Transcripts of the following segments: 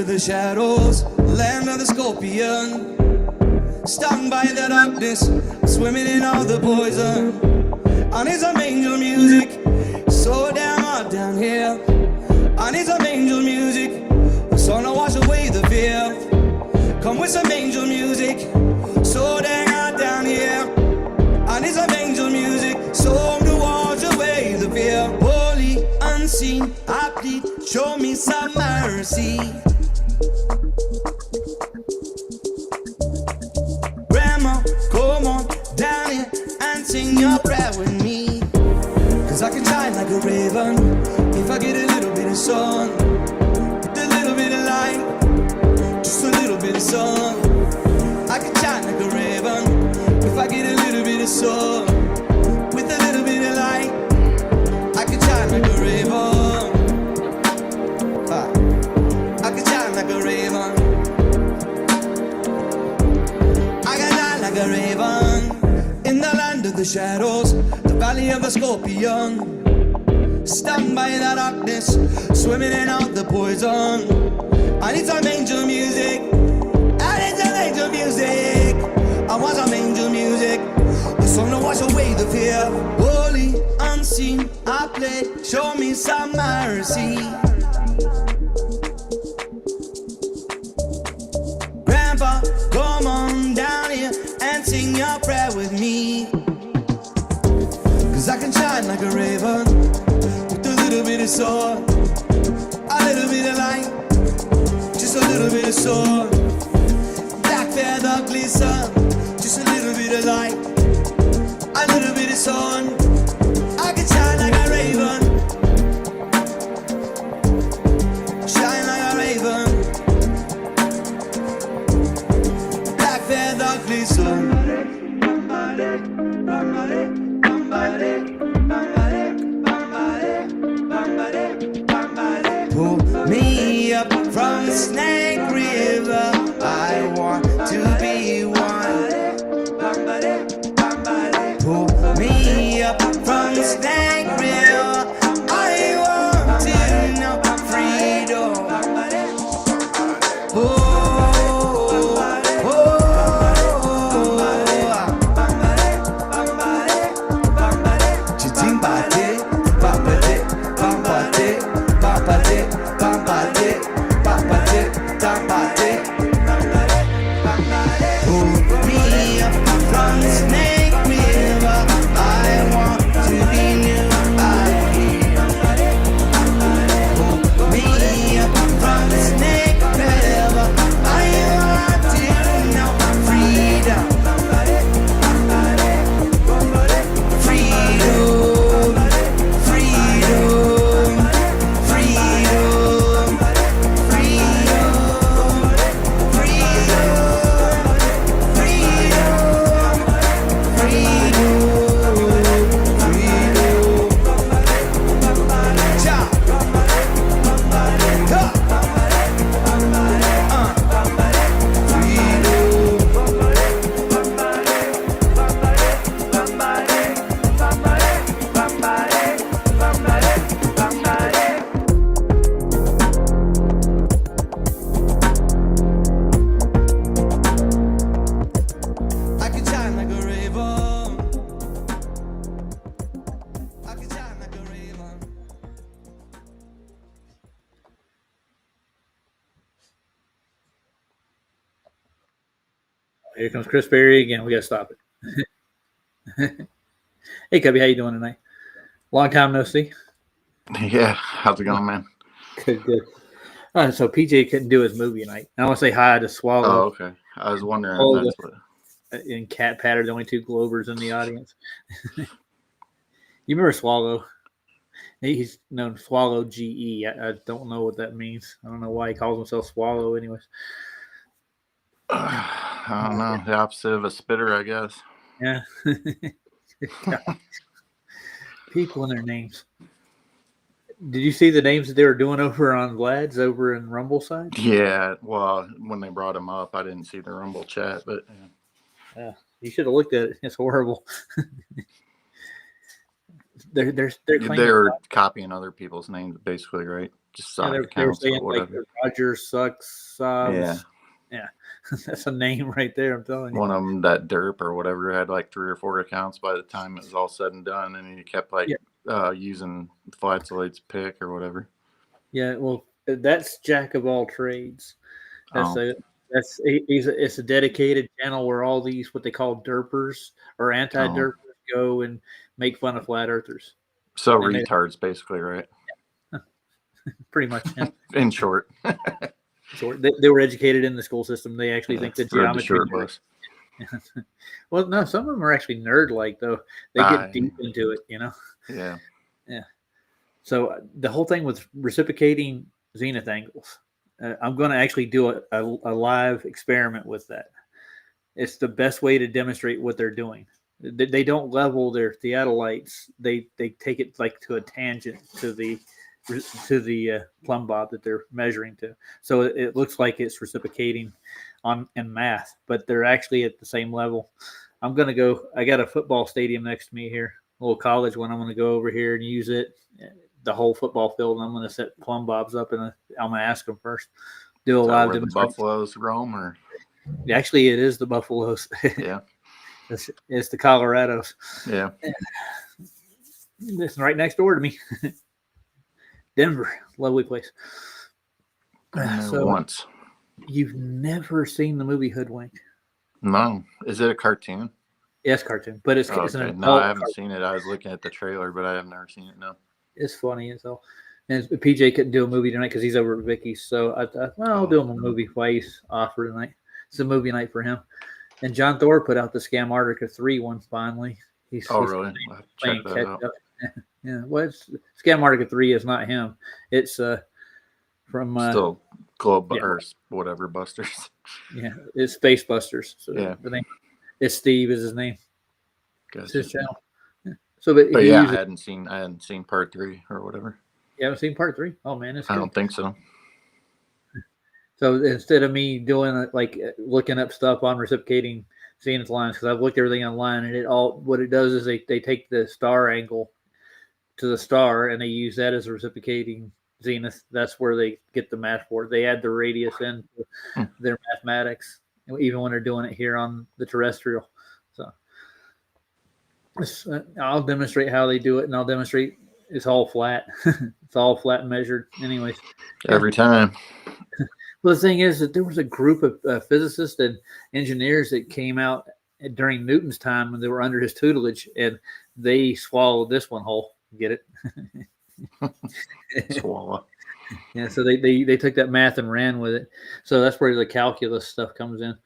of the shadows, land of the scorpion. Stung by the darkness, swimming in all the poison. I need some angel music, so damn hot down here. I need some angel music, so to wash away the fear. Come with some angel music, so damn hot down here. I need some angel music, so to wash away the fear. Holy, unseen, I plead, show me some mercy. Grandma, come on down here and sing your prayer with me. Cause I can shine like a raven if I get a little bit of sun. With a little bit of light, just a little bit of sun. I can shine like a raven if I get a little bit of sun. With a little bit of light, I can shine like a raven. I can shine like a raven. I can shine like a raven. In the land of the shadows, the valley of the scorpion. Stung by the darkness, swimming in all the poison. I need some angel music. I need some angel music. I want some angel music. The song to wash away the fear. Holy, unseen, I play. Show me some mercy. Grandpa, come on down here and sing your prayer with me. Cause I can shine like a raven with a little bit of sun, a little bit of light, just a little bit of sun. Black feather glisten, just a little bit of light, a little bit of sun. I can shine like a raven, shine like a raven. Black feather glisten. Pull me up from the Snake River. I want to be one. Pull me up from the Snake River. I want to know freedom. Oh, Here comes Chris Berry again. We got to stop it. Hey, Cubby, how you doing tonight? Long time no see. Yeah, how's it going, man? Good, good. So PJ couldn't do his movie tonight. I want to say hi to Swallow. Oh, okay. I was wondering if that's what... And Cat Patter, the only two Glovers in the audience. You remember Swallow? He's known Swallow GE. I don't know what that means. I don't know why he calls himself Swallow anyways. I don't know. The opposite of a spitter, I guess. Yeah. People and their names. Did you see the names that they were doing over on Vlad's over in Rumble side? Yeah. Well, when they brought him up, I didn't see the Rumble chat, but yeah, you should have looked at it. It's horrible. They're copying other people's names, basically, right? just Yeah, side they were accounts or saying like whatever. Roger sucks. Yeah. Yeah, that's a name right there. I'm telling you. One of them, that Derp or whatever, had like 3 or 4 accounts by the time it was all said and done, and he kept like using Flatslate's pick or whatever. Yeah, well, that's Jack of all trades. That's Oh. it's a dedicated channel where all these what they call derpers or anti-derpers go and make fun of flat earthers. So And retards, basically, right? pretty much. Yeah. In short. Short. They were educated in the school system. They actually think that rode the geometry. short bus. Well, no, some of them are actually nerd-like though. They get deep into it, you know. Yeah. Yeah. So the whole thing with reciprocating zenith angles, I'm going to actually do a live experiment with that. It's the best way to demonstrate what they're doing. They don't level their theodolites. They take it like to a tangent to the plumb bob that they're measuring to. So it looks like it's reciprocating in math, but they're actually at the same level. I'm going to go. I got a football stadium next to me here, a little college one. I'm going to go over here and use it, the whole football field, and I'm going to set plumb bobs up, and I'm going to ask them first. Do a live demonstration. The Buffaloes roam, or actually, it is the Buffaloes. Yeah. It's the Colorados. Yeah. It's right next door to me. Denver, lovely place. So once. You've never seen the movie Hoodwink? No. Is it a cartoon? Yes, cartoon, but it's an adult. No, I haven't seen it. I was looking at the trailer, but I have never seen it. No. It's funny as hell. And PJ couldn't do a movie tonight because he's over at Vicky's. So I thought, well, I'll do him a movie while he's off for tonight. It's a movie night for him. And John Thor put out the Scam-Arctica 3 one finally. He's really? playing catch up. Yeah, well, Scam-Arctica 3 is not him. It's from still Globe or whatever Busters. Yeah, it's Space Busters. So yeah, it's Steve is his name. Gotcha. It's his channel. Yeah. So, but yeah, I hadn't seen part 3 or whatever. You haven't seen part 3? Oh man, I don't think so. So instead of me doing it like looking up stuff on reciprocating zenith lines, because I've looked everything online, and what it does is they take the star angle to the star and they use that as a reciprocating zenith. That's where they get the math for it. They add the radius in their mathematics, even when they're doing it here on the terrestrial. So I'll demonstrate how they do it, and I'll demonstrate it's all flat. It's all flat and measured anyways. Every time. Well, the thing is that there was a group of physicists and engineers that came out during Newton's time when they were under his tutelage, and they swallowed this one whole. Get it? Swallow. Yeah, so they took that math and ran with it. So that's where the calculus stuff comes in.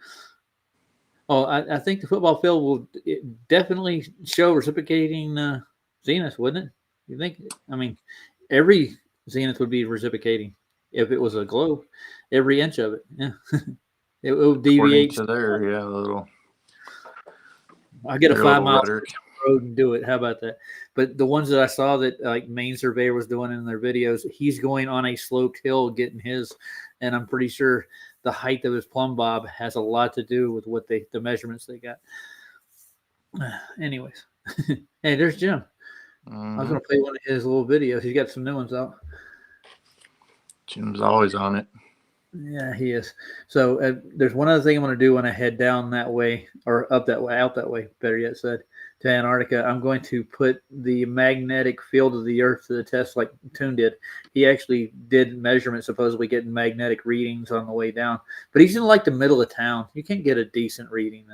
Oh, I think the football field will definitely show reciprocating zenith, wouldn't it? You think? I mean, every zenith would be reciprocating if it was a globe. Every inch of it, yeah. It will deviate to there, yeah, a little. I get a 5 mile road and do it. How about that? But the ones that I saw that like Maine Surveyor was doing in their videos, he's going on a sloped hill getting his, and I'm pretty sure the height of his plumb bob has a lot to do with what the measurements they got. Anyways, hey, there's Jim. I was gonna play one of his little videos. He's got some new ones out. Jim's always on it. Yeah, he is. So there's one other thing I'm going to do when I head down that way, or up that way, out that way, better yet said, to Antarctica. I'm going to put the magnetic field of the Earth to the test like Toon did. He actually did measurements, supposedly getting magnetic readings on the way down. But he's in like the middle of town. You can't get a decent reading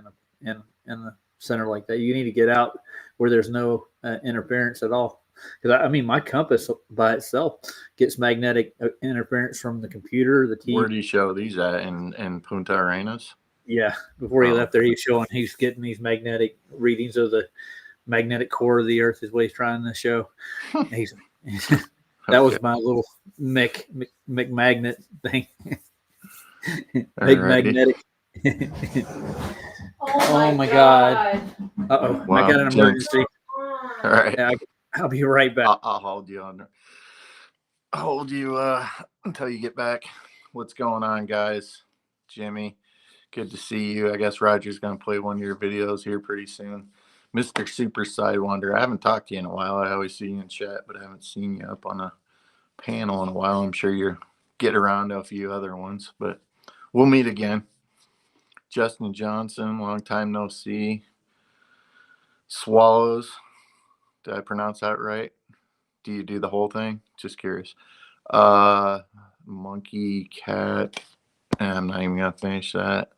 in the center like that. You need to get out where there's no interference at all. Because I mean, my compass by itself gets magnetic interference from the computer, the TV. Where do you show these at in Punta Arenas? Yeah, before he left there, he's getting these magnetic readings of the magnetic core of the Earth is what he's trying to show. That was my little McMagnet thing. Magnetic. Oh my God. Uh-oh. Wow. I got an emergency. All right. Yeah, I'll be right back. I'll hold you on. I'll hold you until you get back. What's going on, guys? Jimmy, good to see you. I guess Roger's going to play one of your videos here pretty soon. Mr. Super Sidewinder, I haven't talked to you in a while. I always see you in chat, but I haven't seen you up on a panel in a while. I'm sure you'll get around to a few other ones, but we'll meet again. Justin Johnson, long time no see. Swallows, did I pronounce that right? Do you do the whole thing? Just curious. Monkey Cat, I'm not even gonna finish that.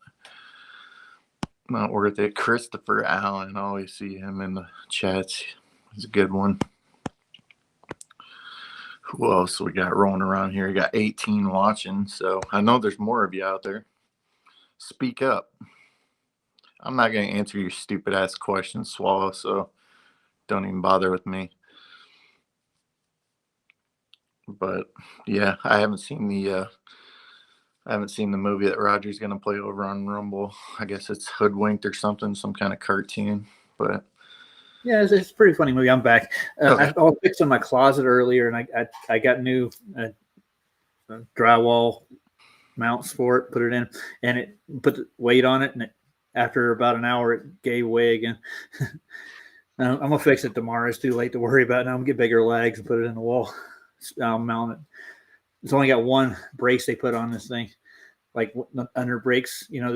Not worth it. Christopher Allen, always see him in the chats. He's a good one. Who else we got rolling around here? We got 18 watching, so I know there's more of you out there. Speak up. I'm not going to answer your stupid ass questions, Swallow, so don't even bother with me. But yeah, I haven't seen the movie that Roger's going to play over on Rumble. I guess it's Hoodwinked or something, some kind of cartoon. But yeah, it's a pretty funny movie. I'm back. Okay. I was fixing my closet earlier, and I got new drywall mounts for it. Put it in, and it put the weight on it, and after about an hour, it gave way again. I'm gonna fix it tomorrow. It's too late to worry about it. Now I'm gonna get bigger legs and put it in the wall. I'll mount it. It's only got one brace they put on this thing, like under brakes. You know,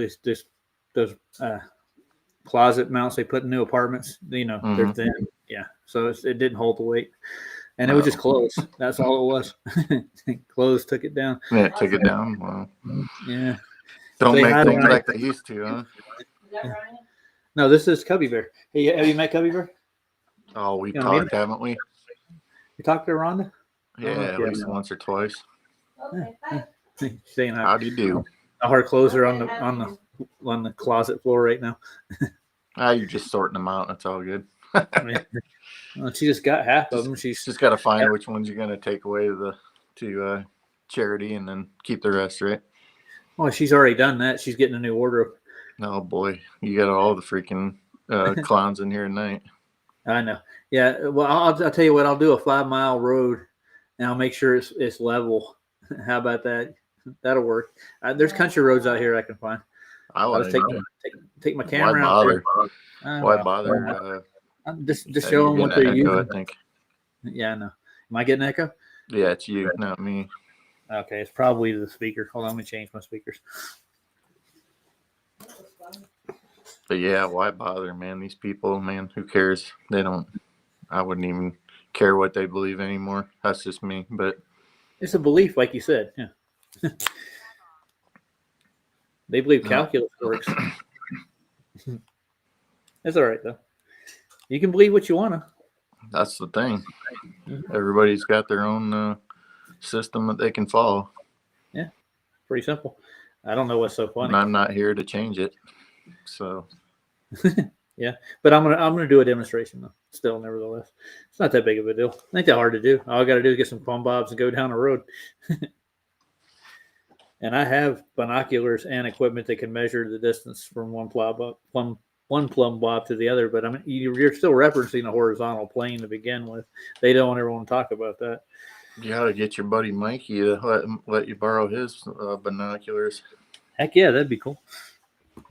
those closet mounts they put in new apartments. You know, they're thin. Yeah, so it didn't hold the weight, and it was just clothes. That's all it was. Clothes took it down. yeah, it took it down. Well, Yeah. don't Say make hi to things Ryan. like they used to, huh? No, this is Cubby Bear. Hey, have you met Cubby Bear? Oh, we You know, talked, haven't we? You talked to Rhonda? Yeah, at least once or twice. Saying How do you do? her clothes are on the closet floor right now. You're just sorting them out. That's all good. Well, she just got half of them. She's Just got to find which ones you're going to take away to charity and then keep the rest, right? well, she's already done that. She's getting a new wardrobe. Oh boy, you got all the freaking clowns in here tonight. I know. Yeah. Well, I'll tell you what. I'll do a 5-mile road, and I'll make sure it's level. How about that? That'll work. There's country roads out here I can find. I I'll want just to take my Why camera out there. bother? Why bother? Just show them what they're Echo, I using. think. Yeah, I know. Am I getting an echo? Yeah, it's you, not me. Okay, it's probably the speaker. Hold on, let me change my speakers. But yeah, why bother, man? These people, man, who cares? They don't. I wouldn't even care what they believe anymore. That's just me. But It's a belief, like you said. Yeah. They believe calculus works. That's all right, though. You can believe what you want to. that's the thing. Everybody's got their own system that they can follow. Pretty simple. I don't know what's so funny. And I'm not here to change it. So Yeah, but I'm gonna do a demonstration though. Still, nevertheless, it's not that big of a deal. It ain't that hard to do. All I got to do is get some plumb bobs and go down the road. And I have binoculars and equipment that can measure the distance from one plumb bob to the other. But I mean, you're still referencing a horizontal plane to begin with. They don't ever want to talk about that. you got to get your buddy Mikey to let you borrow his binoculars. Heck yeah, that'd be cool.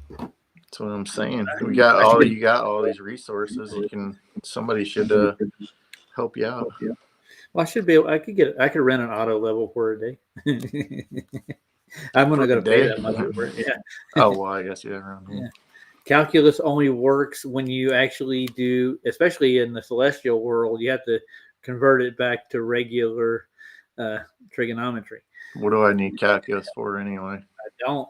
That's what I'm saying. You got all these resources. Somebody should help you out. Well, I should be able. I could rent an auto level for a day. I'm not going to pay that much for it. Yeah. Oh well, I guess around here. Yeah. Calculus only works when you actually do, especially in the celestial world, you have to convert it back to regular trigonometry. What do I need calculus for anyway? I don't.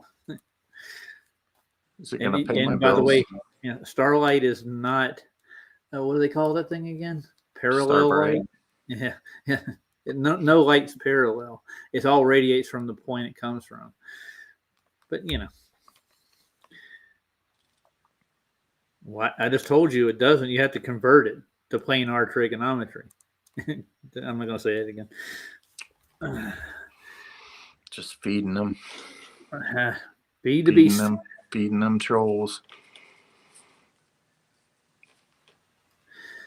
Is it going to pay my And by bills? the way, Starlight is not. What do they call that thing again? Parallel Starbright. light. Yeah. No light's parallel. It all radiates from the point it comes from. But I just told you it doesn't. You have to convert it to planar trigonometry. I'm not going to say it again. Just feeding them. Feed the beast. Feeding them trolls.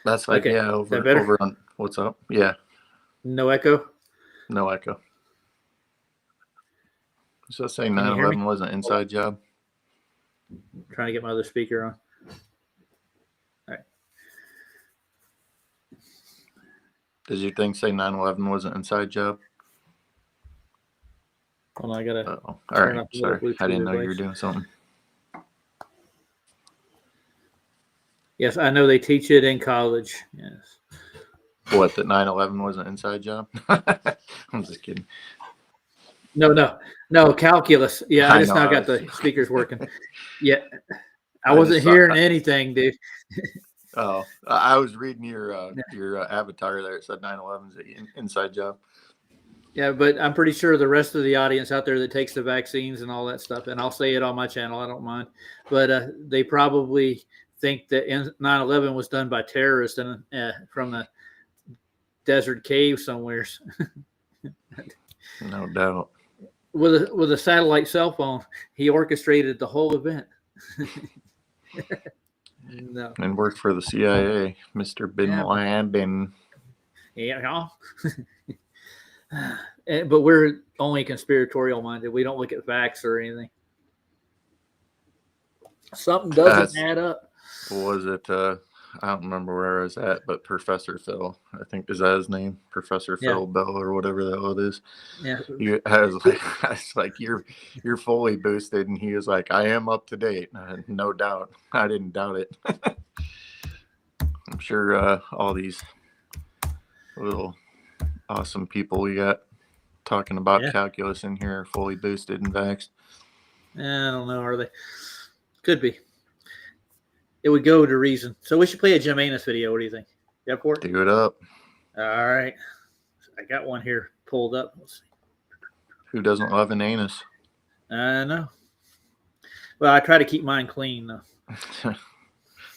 That's like, Okay. yeah, Is that better? over on, what's up? Yeah, No echo. no echo. So saying Can you hear me? 9/11 was an inside job. I'm trying to get my other speaker on. All right. Does your thing say 9/11 was an inside job? Hold on, I gotta. Oh, all Turn right. off the little Sorry, I Bluetooth didn't know you were device. doing something. Yes, I know they teach it in college. Yes. What, that 9/11 was an inside job? I'm just kidding. No, calculus. Yeah, I I just know, now I got was- the speakers working. Yeah, I I wasn't just saw- hearing anything, dude. Oh, I was reading your avatar there. It said 9/11 is an inside job. Yeah, but I'm pretty sure the rest of the audience out there that takes the vaccines and all that stuff, and I'll say it on my channel, I don't mind, but they probably think that 9/11 was done by terrorists and from a desert cave somewhere No doubt. with a satellite cell phone. He orchestrated the whole event. No, And worked for the CIA, Mr. Bin Yeah. Laden. yeah. But we're only conspiratorial minded. We don't look at facts or anything. Something doesn't add up. Was it? I don't remember where I was at, but Professor Phil, I think, is that his name? Professor Yeah. Phil Bell or whatever the hell it is. Yeah, I was like, you're fully boosted, and he was like, I am up to date. No doubt, I didn't doubt it. I'm sure all these little awesome people we got talking about Yeah. calculus in here are fully boosted and vaxxed. I don't know. Are they? Could be. It would go to reason. So we should play a Jim Anus video. What do you think? You up for it? Do it up. All right. I got one here pulled up. Let's see. Who doesn't love an anus? No. Well, I try to keep mine clean, though.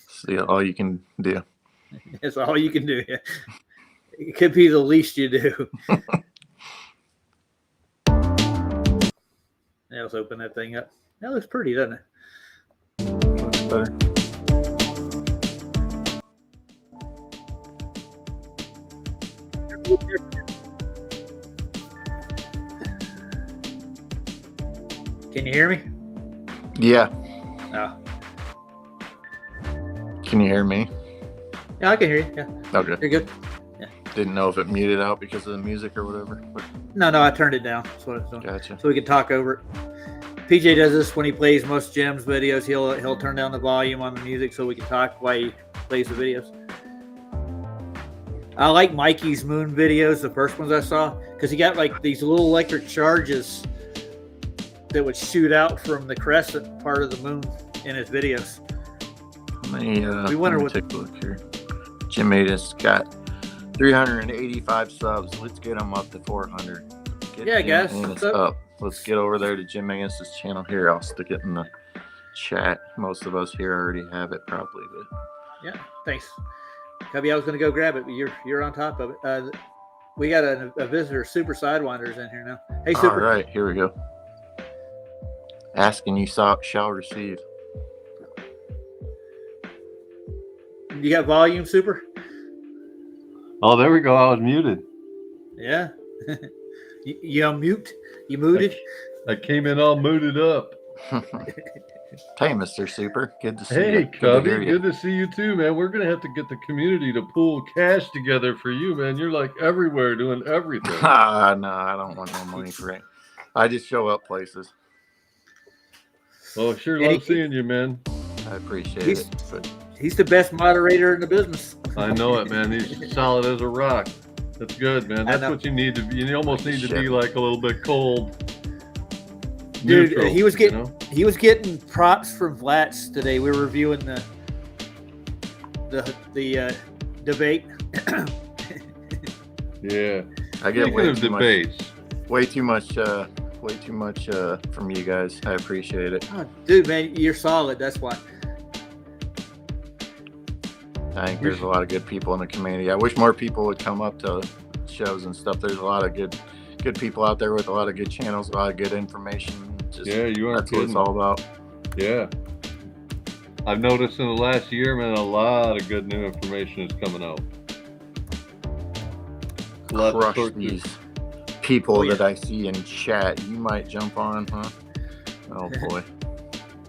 See, all you can do. That's all you can do. It could be the least you do. Now let's open that thing up. That looks pretty, doesn't it? Looks better. Can you hear me? Yeah. Oh. Can you hear me? Yeah, I can hear you. Yeah, Okay. you're good. Didn't know if it muted out because of the music or whatever. But No, I turned it down. That's what it's doing. gotcha. So we can talk over it. PJ does this when he plays most Jim's videos. He'll turn down the volume on the music so we can talk while he plays the videos. I like Mikey's moon videos, the first ones I saw, because he got like these little electric charges that would shoot out from the crescent part of the moon in his videos. We wonder let me what- take a look here. Jim Anus got 385 subs. Let's get him up to 400. Get Yeah, Jim guys, Anus what's up? up. Let's get over there to Jim Anus's channel here. I'll stick it in the chat. Most of us here already have it probably, but Yeah, thanks. Cubby, I was going to go grab it, but you're on top of it. We got a visitor, Super Sidewinders, in here now. Hey, all Super. right, here we go. Asking you shall receive. You got volume, Super? Oh, there we go. I was muted. Yeah. You unmute? You muted? I came in all muted up. Hey, Mr. Super. Good to see Hey, you. Good to Cubby. hear you. Good to see you too, man. We're going to have to get the community to pool cash together for you, man. You're like everywhere doing everything. No, I don't want no money for it. I just show up places. Oh, sure Hey, love seeing you, man. I appreciate He's- it. But He's the best moderator in the business. I know it, man. He's solid as a rock. That's good, man. I That's know. what you need to be. You almost need to be Shit. like a little bit cold. Dude, neutral, he was getting you know? he was getting props from Vlats today. We were reviewing the debate. Yeah. I get Speaking way of too much. debates, Way too much from you guys. I appreciate it. Oh, dude, man, you're solid. That's why. I think there's a lot of good people in the community. I wish more people would come up to shows and stuff. There's a lot of good people out there with a lot of good channels, a lot of good information. Just, yeah, you aren't that's what it's kidding. all about. Yeah. I've noticed in the last year, man, a lot of good new information is coming out. A lot to Crush sort through. these people Oh, yeah. that I see in chat. You might jump on, huh? Oh boy.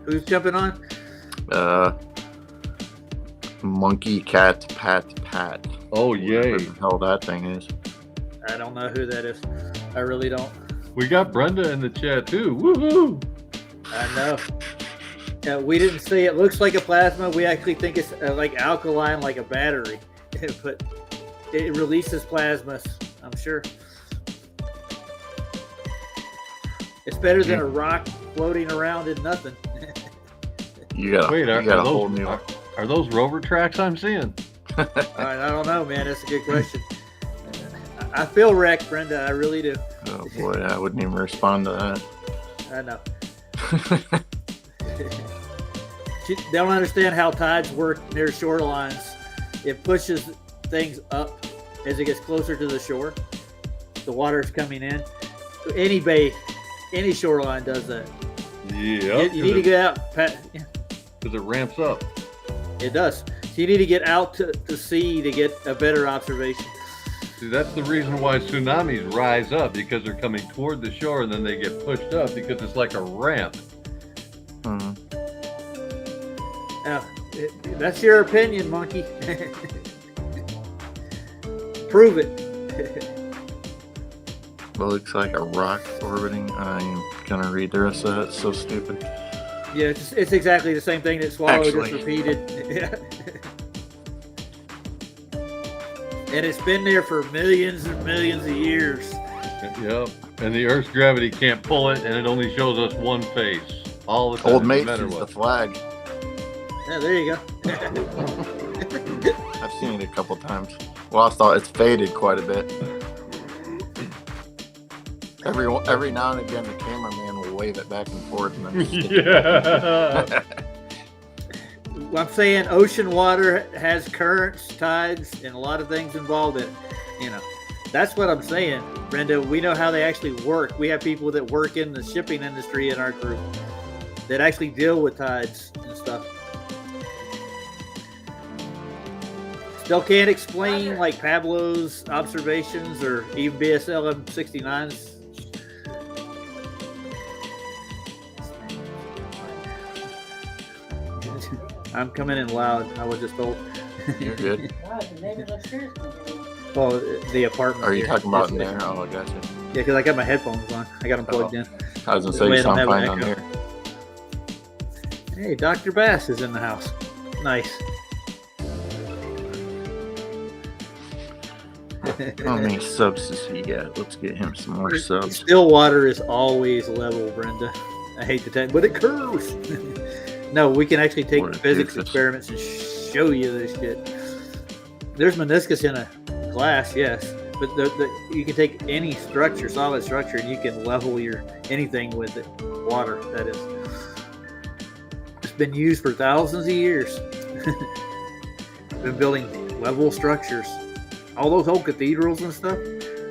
Who's jumping on? Monkey cat pat. Oh, Whatever yay. the hell that thing is. I don't know who that is. I really don't. We got Brenda in the chat too. Woohoo! I know. We didn't say it looks like a plasma. We actually think it's like alkaline, like a battery. But it releases plasmas, I'm sure. It's better than a rock floating around in nothing. You got Wait, a whole those, new. are those rover tracks I'm seeing? All right, I don't know, man. That's a good question. I feel wrecked, Brenda. I really do. Oh boy, I wouldn't even respond to I know. that. They don't understand how tides work near shorelines. It pushes things up as it gets closer to the shore. The water's coming in. Any bay, any shoreline does that. Yeah. You need to get out. Because it ramps up. It does. So you need to get out to sea to get a better observation. See, that's the reason why tsunamis rise up, because they're coming toward the shore and then they get pushed up because it's like a ramp. Mhm. Now, that's your opinion, monkey. Prove it. It looks like a rock orbiting. I ain't gonna read the rest of that. It's so stupid. Yeah, it's exactly the same thing that Swallow just Actually. repeated. Yeah. And it's been there for millions and millions of years. Yep. And the Earth's gravity can't pull it, and it only shows us one face all the time. Old no mate matter sees the what. flag. Yeah, there you go. I've seen it a couple times. Well, I thought it's faded quite a bit. Every now and again, the cameraman will wave it back and forth. And then just Yeah. I'm saying ocean water has currents, tides, and a lot of things involved in it. You know, that's what I'm saying, Brenda. We know how they actually work. We have people that work in the shipping industry in our group that actually deal with tides and stuff. Still can't explain like Pablo's observations or even BSLM 69's. I'm coming in loud. I was just told. You're good. Oh, the apartment. Are you here. talking about in Yes, there? Oh, I gotcha. Yeah, because I got my headphones on. I got them plugged in. I was gonna That say way you I don't sound have fine an on echo. here. Hey, Dr. Bass is in the house. Nice. How many subs does he got? Let's get him some more subs. Still water is always level, Brenda. I hate to tell you, but it curves. No, we can actually take What a physics doofus. experiments and show you this shit. There's meniscus in a glass, yes, but you can take any structure, solid structure, and you can level your anything with it. Water, that is. It's been used for thousands of years. Been building level structures. All those old cathedrals and stuff,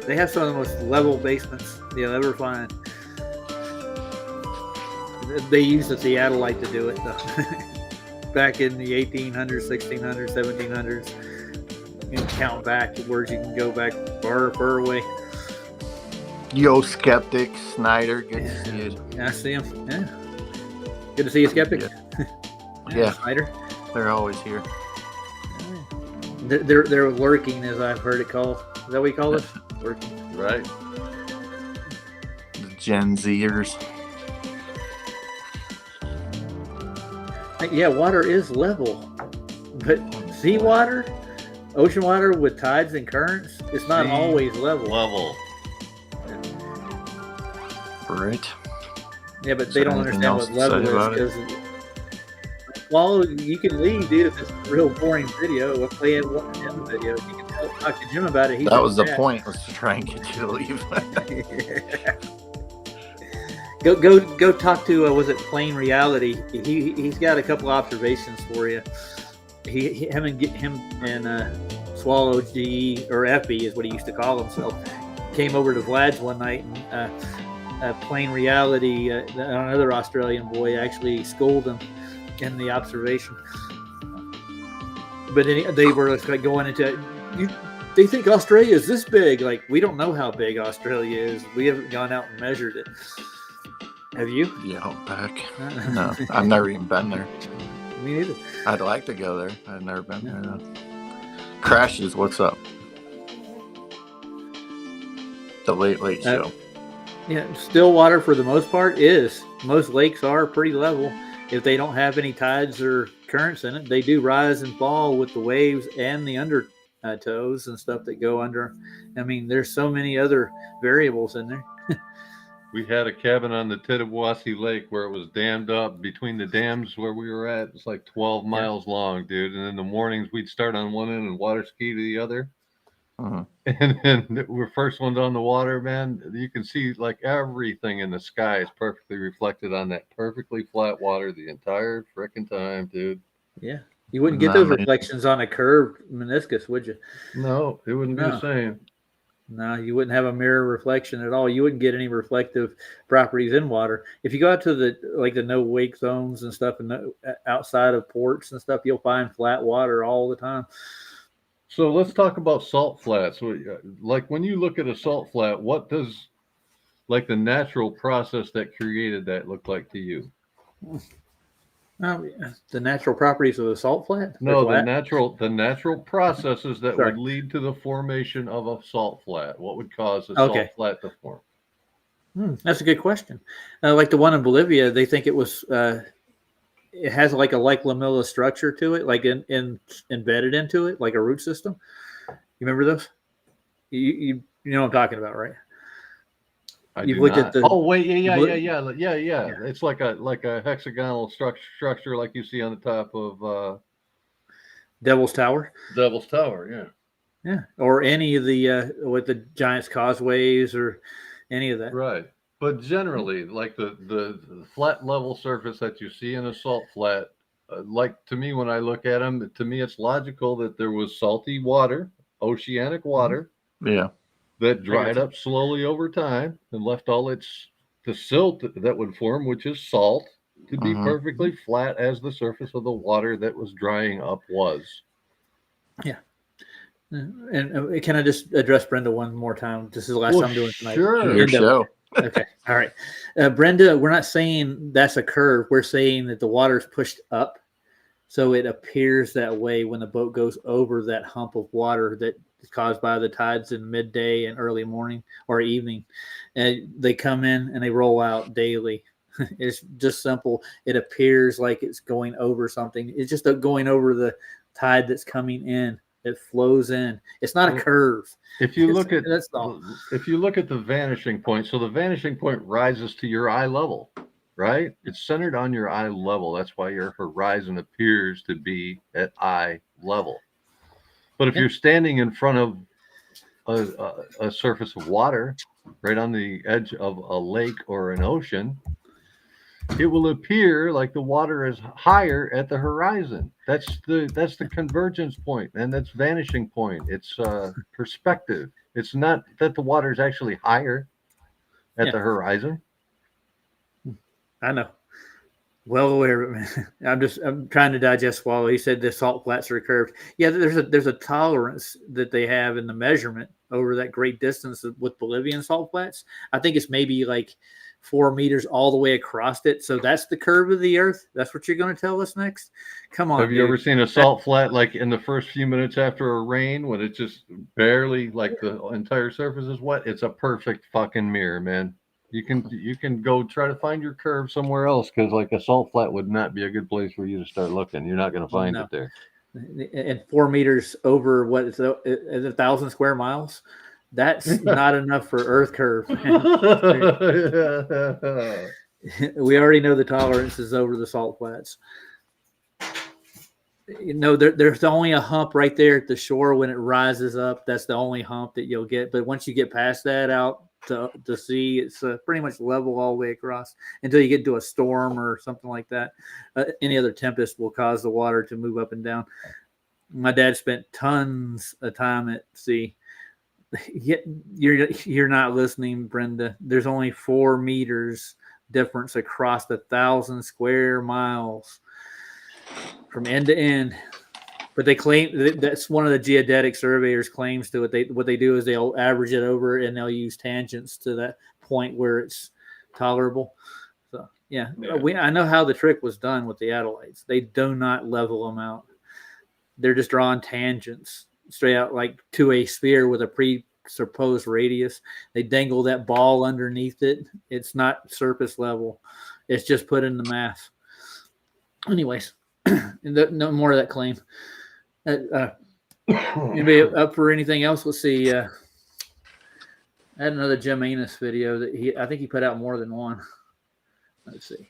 they have some of the most level basements you'll ever find. They used the theodolite to do it, though. Back in the 1800s, 1600s, 1700s. You can count backwards. You can go back far away. Yo, skeptic Snyder, good to see you. Yeah, I see them. Yeah. Good to see you, Skeptic. Yeah. Snyder. They're always here. They're lurking, as I've heard it called. Is that what you call it? Lurking. Right. The Gen Zers. Yeah, water is level, but seawater, ocean water with tides and currents, it's not Sea always level. Level. Right. Yeah, but Is they there don't anything understand else what to say level about is because. Well, you can leave, dude. If it's a real boring video, we'll play it one Jim video. You can talk to Jim about it. He's That was the chat. point, was to try and get you to leave. Go talk to was it Plain Reality? He's got a couple observations for you. Him and Swallow GE or FE is what he used to call himself. Came over to Vlad's one night and Plain Reality, another Australian boy, actually schooled him in the observation. But they were like going into they think Australia is this big. Like, we don't know how big Australia is. We haven't gone out and measured it. Have you? Yeah, Outback. No, I've never even been there. Me neither. I'd like to go there. I've never been there though. Crashes, what's up? The Late Late Show. Yeah, still water for the most part is. Most lakes are pretty level. If they don't have any tides or currents in it, they do rise and fall with the waves and the undertows and stuff that go under. I mean, there's so many other variables in there. We had a cabin on the Tittabawassee Lake where it was dammed up between the dams where we were at. It's like 12 miles long, dude. And in the mornings, we'd start on one end and water ski to the other. Mhm. And then we're first ones on the water, man. You can see like everything in the sky is perfectly reflected on that perfectly flat water the entire freaking time, dude. Yeah. You wouldn't get Not those many- reflections on a curved meniscus, would you? No, it wouldn't be No. the same. No, you wouldn't have a mirror reflection at all. You wouldn't get any reflective properties in water. If you go out to the no wake zones and stuff, and outside of ports and stuff, you'll find flat water all the time. So let's talk about salt flats. Like when you look at a salt flat, what does like the natural process that created that look like to you? The natural properties of the salt flat. No, They're the natural processes that Sorry. would lead to the formation of a salt flat. What would cause a Okay. salt flat to form? That's a good question. Like the one in Bolivia, they think it was. It has like a lamella structure to it, like in embedded into it, like a root system. You remember those? You know what I'm talking about, right? You've do looked at not. the- Oh wait, yeah. Yeah. It's like a hexagonal structure like you see on the top of Devil's Tower. Devil's Tower. Yeah. Yeah, or any of the with the Giant's Causeways or any of that. Right. But generally, like the flat level surface that you see in a salt flat, like to me, when I look at them, to me, it's logical that there was salty water, oceanic water, Yeah. that dried up slowly over time and left all the silt that would form, which is salt, to be Mhm. perfectly flat as the surface of the water that was drying up was. And can I just address Brenda one more time? This is the last Well, time I'm doing tonight. sure. Your Brenda, show. Okay. All right. Brenda, we're not saying that's a curve. We're saying that the water is pushed up. So it appears that way when the boat goes over that hump of water that is caused by the tides in midday and early morning or evening. And they come in and they roll out daily. It's just simple. It appears like it's going over something. It's just going over the tide that's coming in. It flows in. It's not a curve. If you look at That's all. if you look at the vanishing point, so the vanishing point rises to your eye level, right? It's centered on your eye level. That's why your horizon appears to be at eye level. But if Yeah. you're standing in front of a surface of water, right on the edge of a lake or an ocean, it will appear like the water is higher at the horizon. That's the convergence point, and that's vanishing point. It's perspective. It's not that the water is actually higher at Yeah. the horizon. I know. Well aware of it, man. I'm trying to digest Swallow. He said the salt flats are curved. Yeah, there's a tolerance that they have in the measurement over that great distance with Bolivian salt flats. I think it's maybe like 4 meters all the way across it. So that's the curve of the earth. That's what you're going to tell us next? Come on. Have you dude. ever seen a salt flat like in the first few minutes after a rain when it's just barely like the entire surface is wet? It's a perfect fucking mirror, man. You can go try to find your curve somewhere else because like a salt flat would not be a good place for you to start looking. You're not going to find No. it there. And 4 meters over what is 1,000 square miles? That's not enough for Earth curve. We already know the tolerance is over the salt flats. You know, there's only a hump right there at the shore when it rises up. That's the only hump that you'll get. But once you get past that out to sea, it's pretty much level all the way across until you get into a storm or something like that. Any other tempest will cause the water to move up and down. My dad spent tons of time at sea. You're not listening, Brenda. There's only 4 meters difference across 1,000 square miles from end to end. But they claim that's one of the geodetic surveyors' claims to it. What they do is they'll average it over and they'll use tangents to that point where it's tolerable. So yeah. I know how the trick was done with the Adelites. They do not level them out. They're just drawing tangents straight out like to a sphere with a supposed radius. They dangle that ball underneath it. It's not surface level. It's just put in the math. Anyways, no more of that claim. Anybody up for anything else? Let's see. I had another Jim Anus video that I think he put out more than one. Let's see.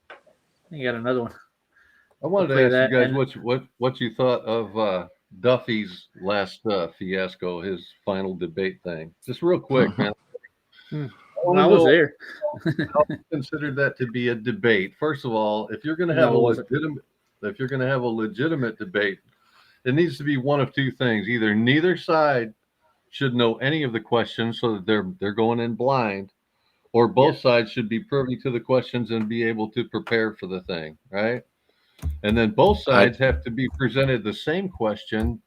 I think he got another one. I wanted to ask you guys what you thought of Duffy's last fiasco, his final debate thing. Just real quick, man. I was there. How you considered that to be a debate? First of all, if you're going to have a legitimate debate, it needs to be one of two things. Either neither side should know any of the questions, so that they're going in blind, or both sides should be privy to the questions and be able to prepare for the thing, right? And then both sides have to be presented the same question,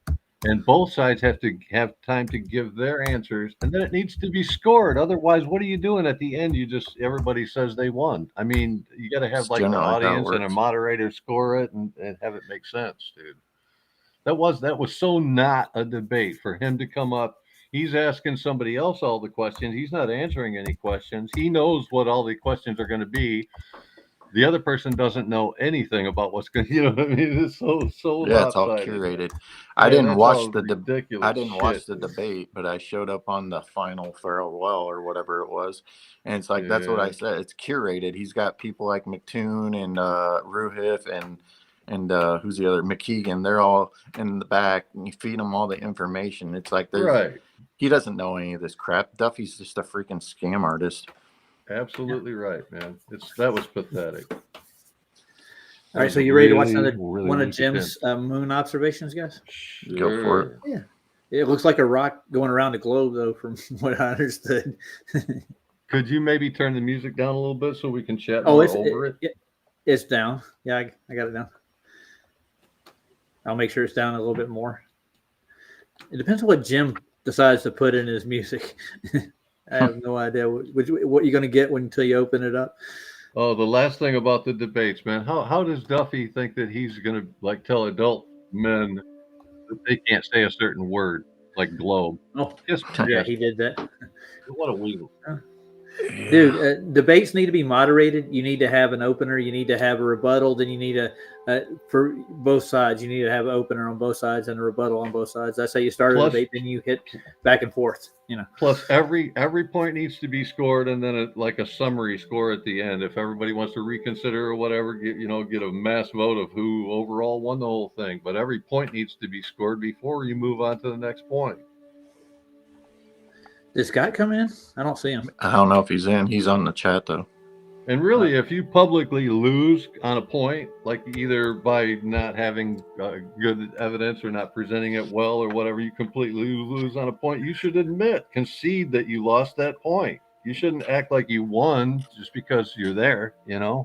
and both sides have to have time to give their answers, and then it needs to be scored. Otherwise, what are you doing at the end? Everybody says they won. I mean, you got to have like the audience and a moderator score it and have it make sense, dude. That was so not a debate for him to come up. He's asking somebody else all the questions. He's not answering any questions. He knows what all the questions are going to be. The other person doesn't know anything about what's going to, you know what I mean? It's so yeah, it's all curated. I didn't watch the debate, but I showed up on the final farewell or whatever it was. And it's like, that's what I said. It's curated. He's got people like McToon and Ruhif and who's the other? McKeegan. They're all in the back, and you feed them all the information. It's like, he doesn't know any of this crap. Duffy's just a freaking scam artist. Absolutely right, man. That was pathetic. All right, so you ready to watch one of Jim's moon observations, guys? Sure. Go for it. Yeah. It looks like a rock going around the globe, though, from what I understood. Could you maybe turn the music down a little bit so we can chat over it? It's down. Yeah, I got it down. I'll make sure it's down a little bit more. It depends on what Jim decides to put in his music. I have no idea what you're going to get until you open it up. Oh, the last thing about the debates, man. How does Duffy think that he's going to like tell adult men that they can't say a certain word like globe? Oh, yeah, he did that. What a weasel. Dude, debates need to be moderated. You need to have an opener. You need to have a rebuttal. Then you need for both sides, you need to have an opener on both sides and a rebuttal on both sides. That's how you start a debate. Then you hit back and forth. You know. Plus, every point needs to be scored, and then like a summary score at the end. If everybody wants to reconsider or whatever, get a mass vote of who overall won the whole thing. But every point needs to be scored before you move on to the next point. Did Scott come in? I don't see him. I don't know if he's in. He's on the chat, though. And really, if you publicly lose on a point, like either by not having good evidence or not presenting it well or whatever, you completely lose on a point, you should concede that you lost that point. You shouldn't act like you won just because you're there, Yeah.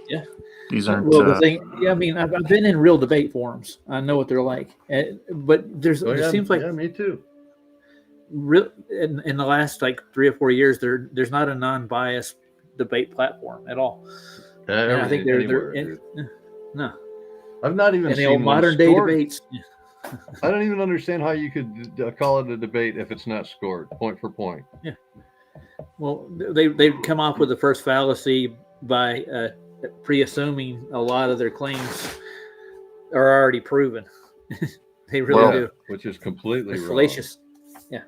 Yeah. These aren't. Well, the thing, I mean, I've been in real debate forums. I know what they're like, but there seems like me too. In the last like 3 or 4 years, there's not a non-biased debate platform at all. I think no. I've not even seen the old modern day debates. I don't even understand how you could call it a debate if it's not scored point for point. Yeah. Well, they've come up with the first fallacy by pre-assuming a lot of their claims are already proven. They really do, which is completely wrong. Fallacious. Yeah,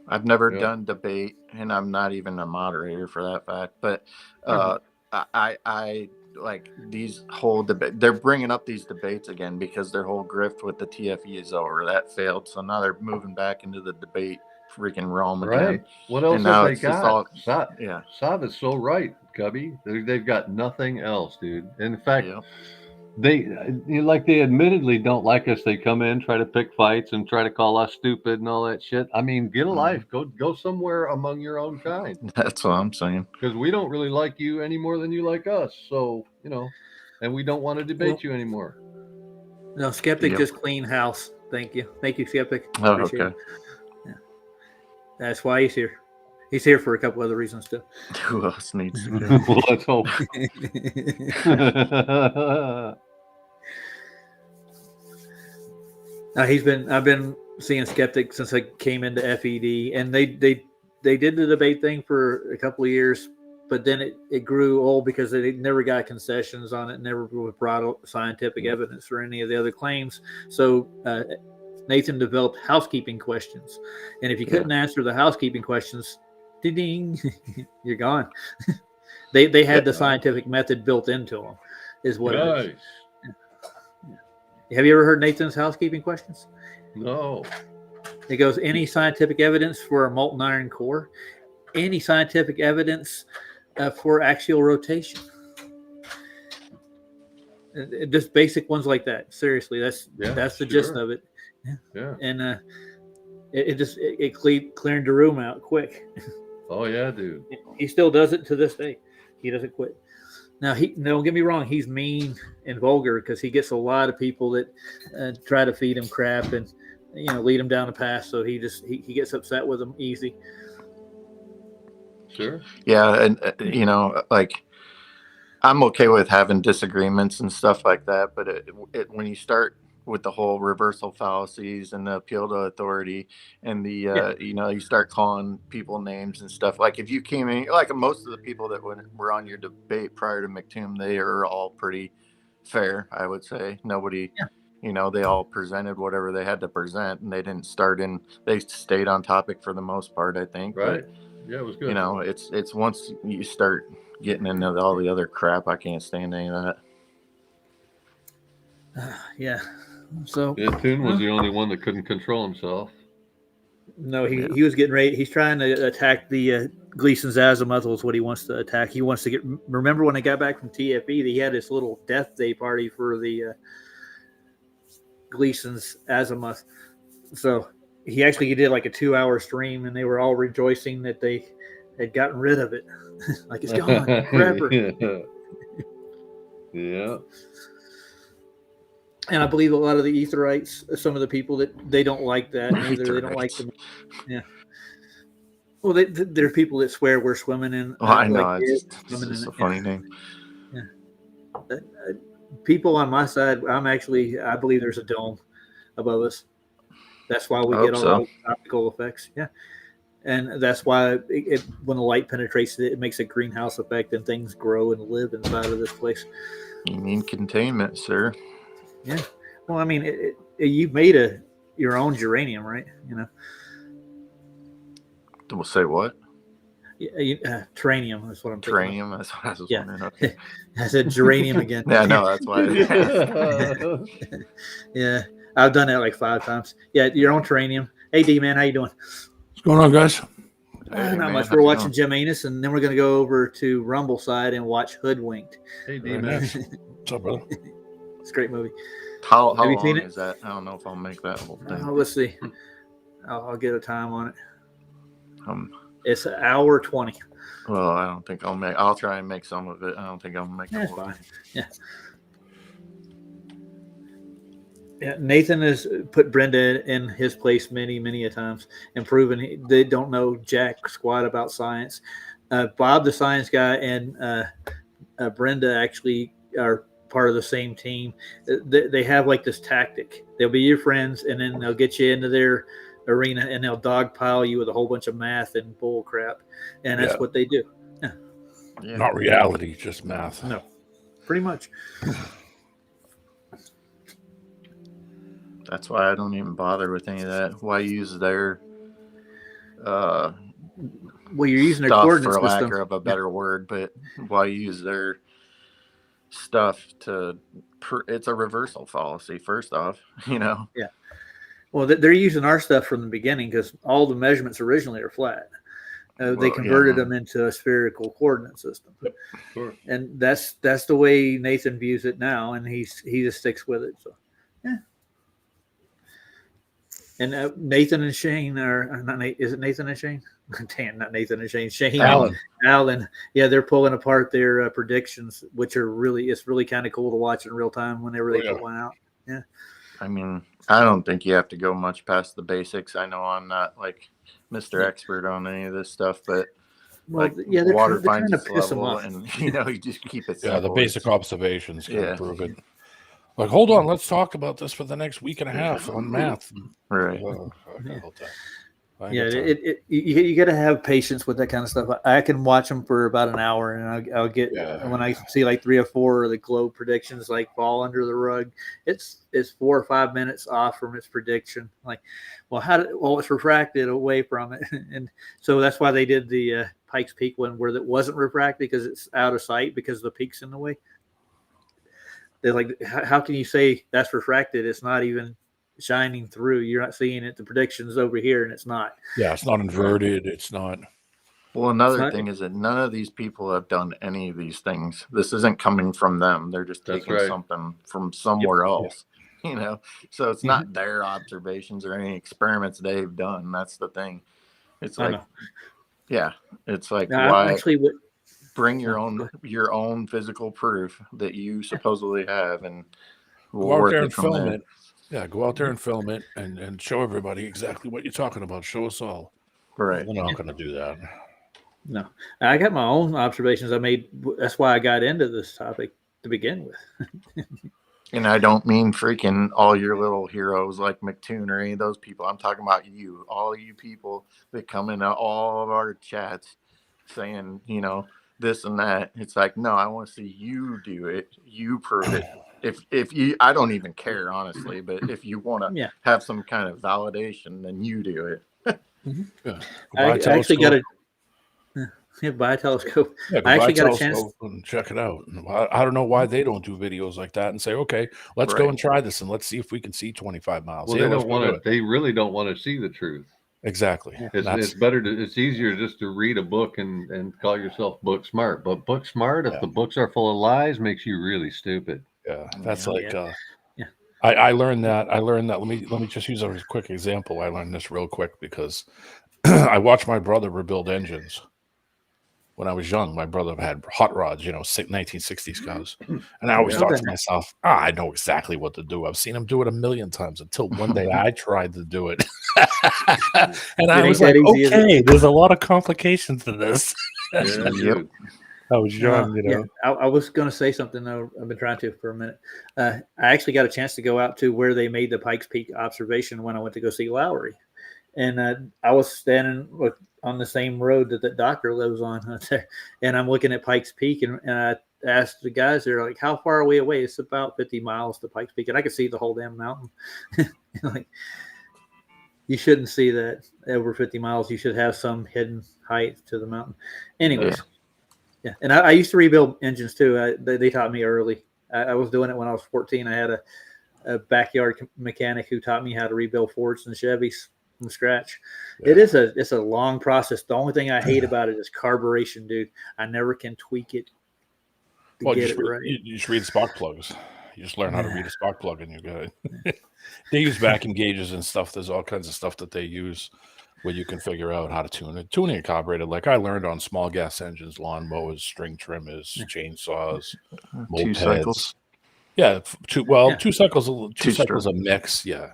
I've never done debate, and I'm not even a moderator for that fact. But I like these whole debate. They're bringing up these debates again because their whole grift with the TFE is over. That failed, so now they're moving back into the debate freaking realm again. Right. What else have they got? Sav is so right, Cubby. They've got nothing else, dude. In fact, they admittedly don't like us. They come in, try to pick fights, and try to call us stupid and all that shit. I mean, get a life. Go somewhere among your own kind. That's what I'm saying. Because we don't really like you any more than you like us. So, and we don't want to debate you anymore. No, Skeptic just clean house. Thank you, Skeptic. Oh, okay. That's why he's here. He's here for a couple other reasons too. Who else needs to go? Well, let's hope. I've been seeing skeptics since I came into FED, and they did the debate thing for a couple of years, but then it grew old because they never got concessions on it, never brought out scientific evidence for any of the other claims. So Nathan developed housekeeping questions, and if you couldn't answer the housekeeping questions, ding, you're gone. They had the scientific method built into them, is what it is. Have you ever heard Nathan's housekeeping questions? No. It goes, any scientific evidence for a molten iron core? Any scientific evidence for axial rotation? Just basic ones like that. Seriously, that's the gist of it. Yeah. And it cleared the room out quick. Oh yeah, dude. He still does it to this day. He doesn't quit. Now, don't get me wrong. He's mean and vulgar because he gets a lot of people that try to feed him crap and lead him down a path. So he gets upset with them easy. Sure. Yeah, and like I'm okay with having disagreements and stuff like that, but when you start with the whole reversal fallacies and the appeal to authority and the you start calling people names and stuff, like if you came in, like most of the people that were on your debate prior to McToomb, they are all pretty fair, I would say. Nobody they all presented whatever they had to present, and they stayed on topic for the most part, I think. Right. But, yeah, it was good. It's once you start getting into all the other crap, I can't stand any of that. Yeah. So Toon was the only one that couldn't control himself. No, he was getting ready. He's trying to attack the Gleason's azimuth is what he wants to attack. He wants to get. Remember when I got back from TFE, he had this little death day party for the Gleason's azimuth. So he did like a 2-hour stream, and they were all rejoicing that they had gotten rid of it. Like it's gone forever. Yeah. And I believe a lot of the Etherites, some of the people that they don't like that either. They don't like them. Yeah. Well, there are people that swear we're swimming in. Oh, I know. It's just a funny name. Yeah. People on my side, I believe there's a dome above us. That's why we get all those optical effects. Yeah. And that's why when the light penetrates it, it makes a greenhouse effect and things grow and live inside of this place. You mean containment, sir? Yeah. Well, I mean, you've made your own geranium, right? We'll say what? Yeah, terranium is what I'm thinking. Terranium. That's what I was wondering. Okay. I said geranium again. Yeah, no, that's why. Yeah, I've done that like 5 times. Yeah, your own terranium. Hey, D man, how you doing? What's going on, guys? Not much. We're watching Jim Anus, and then we're going to go over to Rumble side and watch Hoodwinked. Hey, D-Man. What's up, brother? It's a great movie. How Have you long seen it? is that? I don't know if I'll make that whole thing. Let's see. I'll get a time on it. Um, It's 1 hour 20. well, I don't think I'll try and make some of it. I don't think I'll make That's the whole fine. thing. Yeah. Yeah, Nathan has put Brenda in his place many, many a times and proven they don't know jack squat about science. Bob, the science guy, and Brenda actually are part of the same team. They have like this tactic. They'll be your friends, and then they'll get you into their arena, and they'll dogpile you with a whole bunch of math and bull crap, and that's what they do. Yeah. Not reality, just math. No, pretty much. That's why I don't even bother with any of that. Why use their Well, you're using their stuff, coordinate for lack system. of a better word, but why use their stuff to? It's a reversal fallacy. First off, Well, they're using our stuff from the beginning because all the measurements originally are flat. They converted them into a spherical coordinate system, Sure. and that's the way Nathan views it now, and he just sticks with it. So, yeah. And Nathan and Shane are not. Is it Nathan and Shane? Damn, not Nathan and Shane. Shane, Alan. Yeah, they're pulling apart their predictions, which are it's really kind of cool to watch in real time whenever they put one out. Yeah. I mean, I don't think you have to go much past the basics. I know I'm not like Mr. Expert on any of this stuff, but Well, like yeah, they're water trying finds to its piss them level, off. and you just keep it simple. Yeah, the basic observations can Yeah. prove it. Like, hold on, let's talk about this for the next week and a half on math. Right. Okay, hold on. I ain't Yeah, got time. you got to have patience with that kind of stuff. I can watch them for about an hour, and I'll get when I see like 3 or 4 of the globe predictions like fall under the rug. It's 4 or 5 minutes off from its prediction. Like, well, it's refracted away from it, and so that's why they did the Pikes Peak one where it wasn't refracted because it's out of sight because the peak's in the way. They're like, how can you say that's refracted? It's not even shining through. You're not seeing it. The prediction's over here, and it's not. Yeah, it's not inverted. It's not. Well, another thing is that none of these people have done any of these things. This isn't coming from them. They're just That's taking right. something from somewhere else, you know? So it's not their observations or any experiments they've done. That's the thing. It's like, yeah, it's like, why bring your own physical proof that you supposedly have, and we'll Go out work there it and from film there. it. Yeah, go out there and film it and show everybody exactly what you're talking about. Show us all. Right. We're not going to do that. No, I got my own observations I made. That's why I got into this topic to begin with. And I don't mean freaking all your little heroes like McToon or any of those people. I'm talking about you, all you people that come into all of our chats saying, you know, this and that. It's like, no, I want to see you do it. You prove it. If you, I don't even care, honestly, but if you want to have some kind of validation, then you do it. Yeah. I actually got a buy a telescope. Yeah, I actually got a chance and check it out. I don't know why they don't do videos like that and say, okay, let's go and try this and let's see if we can see 25 miles. Well, they don't want to. They really don't want to see the truth. Exactly. Yeah. It's better to. It's easier just to read a book and call yourself book smart. But book smart, if the books are full of lies, makes you really stupid. Yeah, that's I learned that. Let me just use a quick example. I learned this real quick because I watched my brother rebuild engines. When I was young, my brother had hot rods, 1960s cars. And I always thought to myself, I know exactly what to do. I've seen him do it a million times until one day I tried to do it. And I was like, okay, there's a lot of complications to this. Yep. I was young, Yeah, I was going to say something, though. I've been trying to for a minute. I actually got a chance to go out to where they made the Pikes Peak observation when I went to go see Lowry. And I was standing on the same road that the doctor lives on. And I'm looking at Pikes Peak, and I asked the guys, they're like, how far are we away? It's about 50 miles to Pikes Peak. And I could see the whole damn mountain. Like, you shouldn't see that over 50 miles. You should have some hidden height to the mountain. Anyways. Yeah, and I used to rebuild engines too. They taught me early. I was doing it when I was 14. I had a backyard mechanic who taught me how to rebuild Fords and Chevys from scratch. Yeah. It's a long process. The only thing I hate about it is carburation, dude. I never can tweak it to get it right. You just read spark plugs. You just learn how to read a spark plug, and you're good. They use vacuum gauges and stuff. There's all kinds of stuff that they use where you can figure out how to tune it. Tuning a carburetor, like I learned on small gas engines, lawnmowers, string trimmers, chainsaws, mopeds. 2 cycles. Yeah, 2 cycles. 2 cycles a mix. Yeah.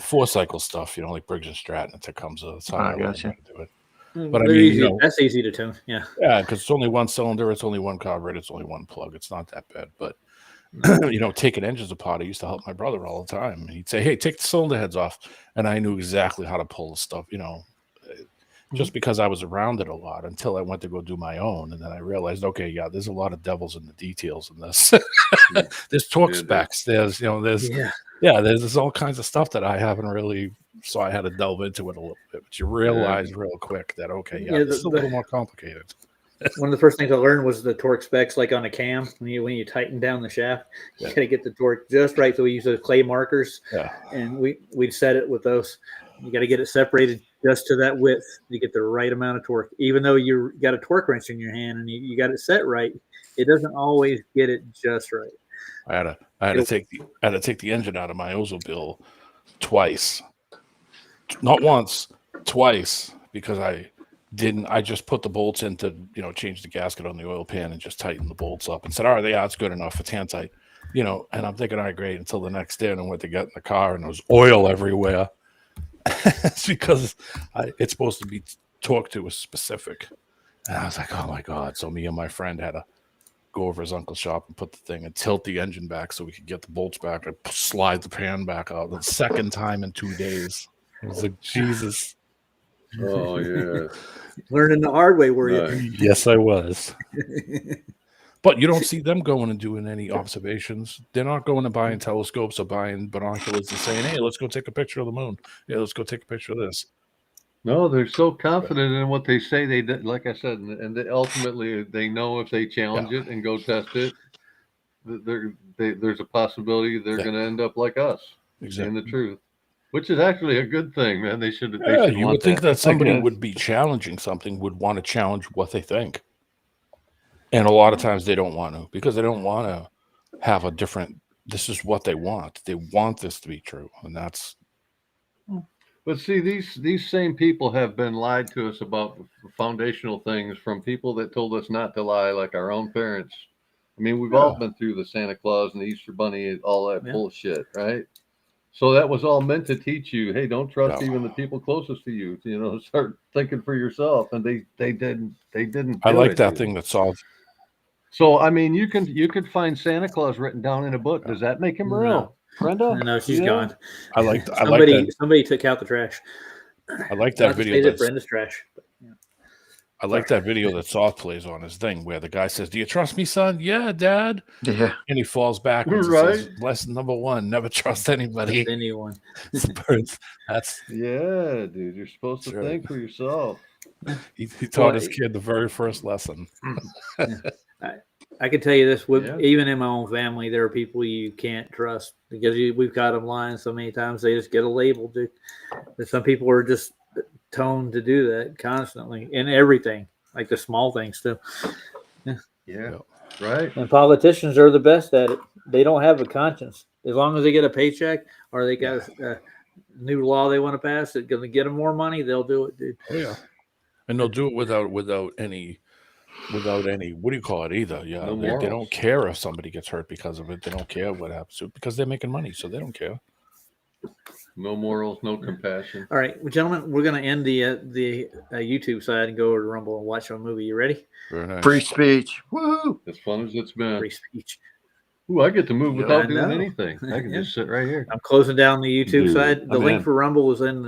4 cycle stuff. Like Briggs and Stratton, it comes. I gotcha. Do it. But I mean, that's easy to tune. Yeah. Yeah, because it's only one cylinder. It's only one carburetor. It's only one plug. It's not that bad. But taking engines apart, I used to help my brother all the time. He'd say, hey, take the cylinder heads off. And I knew exactly how to pull the stuff, just because I was around it a lot until I went to go do my own. And then I realized, okay, yeah, there's a lot of devils in the details in this. There's torque specs. There's all kinds of stuff that I haven't really, so I had to delve into it a little bit. But you realize real quick that, it's a little more complicated. One of the first things I learned was the torque specs, like on a cam. When you tighten down the shaft, you got to get the torque just right. So we use those clay markers, and we'd set it with those. You got to get it separated just to that width to get the right amount of torque. Even though you got a torque wrench in your hand and you got it set right, it doesn't always get it just right. I had to take the engine out of my Oldsmobile twice, not once, twice, because I just put the bolts in to, change the gasket on the oil pan and just tighten the bolts up and said, all right, it's good enough. It's hand tight, and I'm thinking, all right, great, until the next day. And I went to get in the car and there was oil everywhere. It's because it's supposed to be torqued to a specific. And I was like, oh my God. So me and my friend had to go over his uncle's shop and put the thing and tilt the engine back so we could get the bolts back and slide the pan back out. The second time in 2 days. I was like, Jesus. Oh yeah. Learning the hard way, were you? Nice. Yes, I was. But you don't see them going and doing any observations. They're not going and buying telescopes or buying binoculars and saying, hey, let's go take a picture of the moon. Yeah, let's go take a picture of this. No, they're so confident in what they say they did. Like I said, and they ultimately they know if they challenge it and go test it, there's a possibility they're Yeah. going to end up like us, saying the Exactly. truth, which is actually a good thing, man. They should. Yeah, you would think that somebody Again, would be challenging something, would want to challenge what they think. And a lot of times they don't want to, because they don't want to have a different, this is what they want. They want this to be true. And that's, But see, these same people have been lied to us about foundational things from people that told us not to lie, like our own parents. I mean, we've all been through the Santa Claus and the Easter Bunny and all that bullshit, right? So that was all meant to teach you, hey, don't trust Yeah. even the people closest to you. You know, start thinking for yourself. And they didn't. I do like it, that dude. thing that solves. So I mean, you could find Santa Claus written down in a book. Does that make him No. real, Brenda? No, she's Yeah. gone. I like Somebody, that. somebody took out the trash. I like Not that to video. say that That's, Brenda's trash. But, yeah. I like that video that Soft plays on his thing where the guy says, do you trust me, son? Yeah, Dad. Yeah. And he falls backwards. Right. Right. Says, lesson number 1, never trust anybody. Anyone. That's Yeah, dude. You're supposed to Sure. think for yourself. he taught Well, his kid the very first lesson. I can tell you this: Yeah. even in my own family, there are people you can't trust because we've got them lying so many times. They just get a label, dude. But some people are just toned to do that constantly in everything, like the small things too. Yeah. Right. And politicians are the best at it. They don't have a conscience. As long as they get a paycheck or they got a new law they want to pass that's going to get them more money, they'll do it, dude. Oh yeah, and they'll do it without any, what do you call it either? Yeah, No they morals. don't care if somebody gets hurt because of it. They don't care what happens to it because they're making money, so they don't care. No morals, no compassion. All right, well, gentlemen, we're going to end the YouTube side and go over to Rumble and watch a movie. You ready? Very nice. Free speech. Woo! As fun as it's been. Free speech. Ooh, I get to move Yeah, without I doing know. anything. I can Yeah. just sit right here. I'm closing down the YouTube Dude, side. The I'm link in. for Rumble is in the